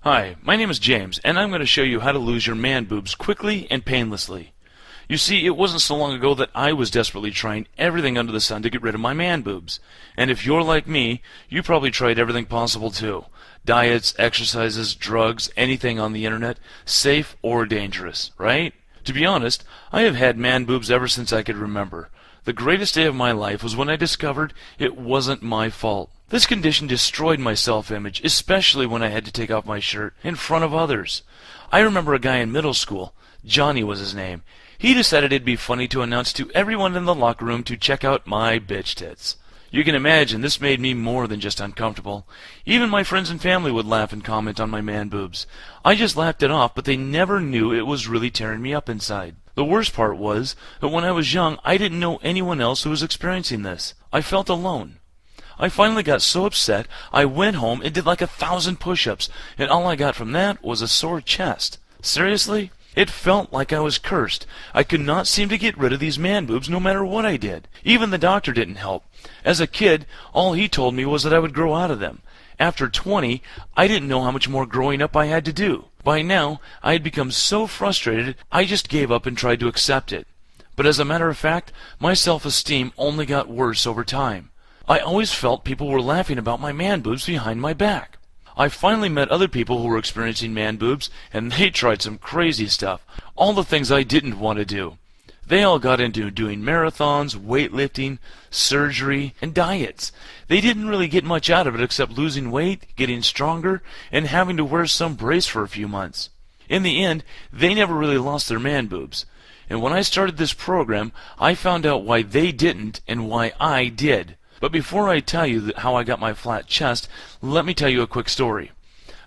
Hi, my name is James, and I'm going to show you how to lose your man boobs quickly and painlessly. You see, it wasn't so long ago that I was desperately trying everything under the sun to get rid of my man boobs. And if you're like me, you probably tried everything possible too. Diets, exercises, drugs, anything on the internet, safe or dangerous, right? To be honest, I have had man boobs ever since I could remember. The greatest day of my life was when I discovered it wasn't my fault. This condition destroyed my self-image, especially when I had to take off my shirt in front of others. I remember a guy in middle school, Johnny was his name. He decided it'd be funny to announce to everyone in the locker room to check out my bitch tits. You can imagine this made me more than just uncomfortable. Even my friends and family would laugh and comment on my man boobs. I just laughed it off, but they never knew it was really tearing me up inside. The worst part was that when I was young, I didn't know anyone else who was experiencing this. I felt alone. I finally got so upset, I went home and did like 1,000 push-ups, and all I got from that was a sore chest. Seriously? It felt like I was cursed. I could not seem to get rid of these man boobs no matter what I did. Even the doctor didn't help. As a kid, all he told me was that I would grow out of them. After 20, I didn't know how much more growing up I had to do. By now, I had become so frustrated, I just gave up and tried to accept it. But as a matter of fact, my self-esteem only got worse over time. I always felt people were laughing about my man boobs behind my back. I finally met other people who were experiencing man boobs, and they tried some crazy stuff. All the things I didn't want to do. They all got into doing marathons, weightlifting, surgery, and diets. They didn't really get much out of it except losing weight, getting stronger, and having to wear some brace for a few months. In the end, they never really lost their man boobs. And when I started this program, I found out why they didn't and why I did. But before I tell you how I got my flat chest, let me tell you a quick story.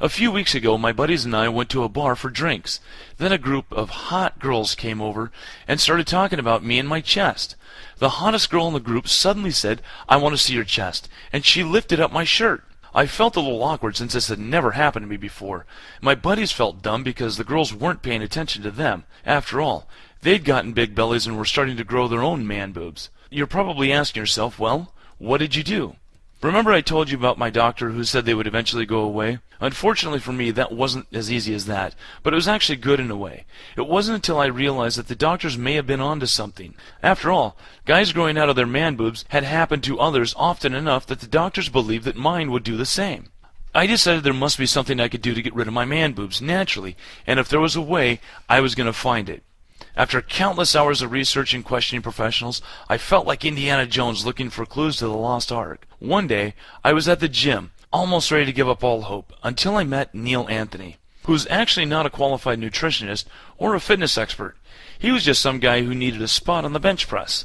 A few weeks ago, my buddies and I went to a bar for drinks. Then a group of hot girls came over and started talking about me and my chest. The hottest girl in the group suddenly said, "I want to see your chest," and she lifted up my shirt. I felt a little awkward since this had never happened to me before. My buddies felt dumb because the girls weren't paying attention to them. After all, they'd gotten big bellies and were starting to grow their own man boobs. You're probably asking yourself, well, what did you do? Remember I told you about my doctor who said they would eventually go away? Unfortunately for me, that wasn't as easy as that, but it was actually good in a way. It wasn't until I realized that the doctors may have been onto something. After all, guys growing out of their man boobs had happened to others often enough that the doctors believed that mine would do the same. I decided there must be something I could do to get rid of my man boobs naturally, and if there was a way, I was going to find it. After countless hours of research and questioning professionals, I felt like Indiana Jones looking for clues to the lost ark. One day, I was at the gym, almost ready to give up all hope, until I met Neil Anthony, who's actually not a qualified nutritionist or a fitness expert. He was just some guy who needed a spot on the bench press.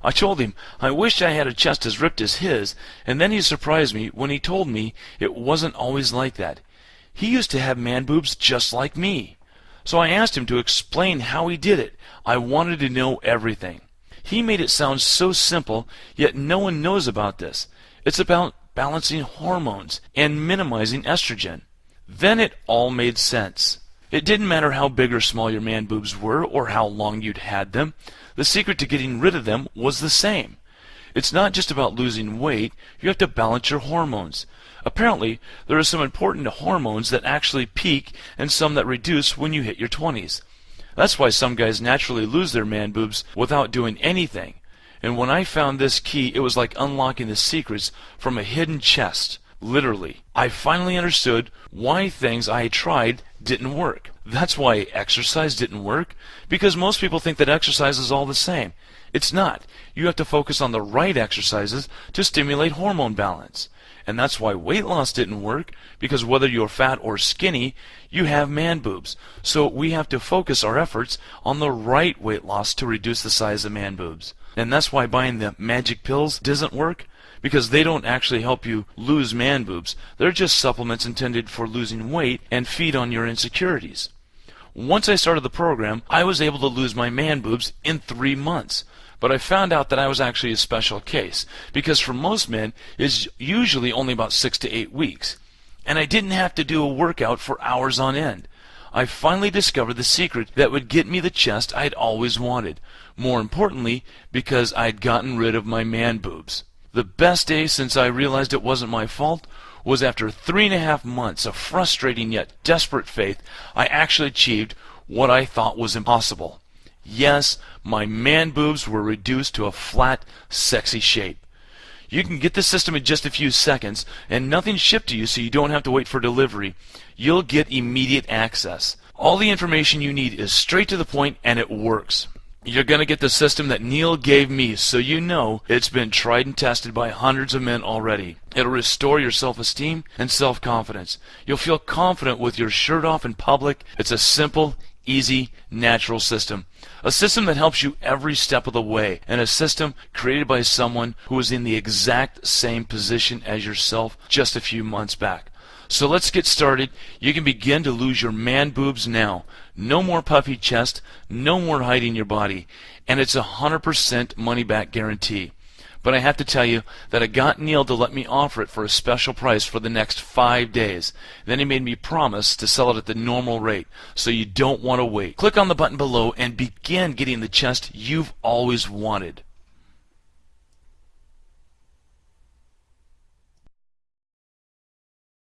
I told him I wished I had a chest as ripped as his, and then he surprised me when he told me it wasn't always like that. He used to have man boobs just like me. So I asked him to explain how he did it. I wanted to know everything. He made it sound so simple, yet no one knows about this. It's about balancing hormones and minimizing estrogen. Then it all made sense. It didn't matter how big or small your man boobs were or how long you'd had them. The secret to getting rid of them was the same. It's not just about losing weight, you have to balance your hormones. Apparently, there are some important hormones that actually peak and some that reduce when you hit your 20s. That's why some guys naturally lose their man boobs without doing anything. And when I found this key, it was like unlocking the secrets from a hidden chest. Literally. I finally understood why things I tried didn't work. That's why exercise didn't work, because most people think that exercise is all the same. It's not. You have to focus on the right exercises to stimulate hormone balance. And that's why weight loss didn't work, because whether you're fat or skinny, you have man boobs. So we have to focus our efforts on the right weight loss to reduce the size of man boobs. And that's why buying the magic pills doesn't work, because they don't actually help you lose man boobs. They're just supplements intended for losing weight and feed on your insecurities. Once I started the program, I was able to lose my man boobs in 3 months. But I found out that I was actually a special case, because for most men, it's usually only about 6 to 8 weeks. And I didn't have to do a workout for hours on end. I finally discovered the secret that would get me the chest I'd always wanted. More importantly, because I'd gotten rid of my man boobs. The best day since I realized it wasn't my fault was after 3.5 months of frustrating yet desperate faith, I actually achieved what I thought was impossible. Yes, my man boobs were reduced to a flat, sexy shape. You can get the system in just a few seconds, and nothing's shipped to you so you don't have to wait for delivery. You'll get immediate access. All the information you need is straight to the point, and it works. You're going to get the system that Neil gave me, so you know it's been tried and tested by hundreds of men already. It'll restore your self-esteem and self-confidence. You'll feel confident with your shirt off in public. It's a simple, easy, natural system. A system that helps you every step of the way, and a system created by someone who was in the exact same position as yourself just a few months back. So let's get started. You can begin to lose your man boobs now. No more puffy chest, no more hiding your body, and it's 100% money back guarantee. But I have to tell you that I got Neil to let me offer it for a special price for the next 5 days. Then he made me promise to sell it at the normal rate, so you don't want to wait. Click on the button below and begin getting the chest you've always wanted.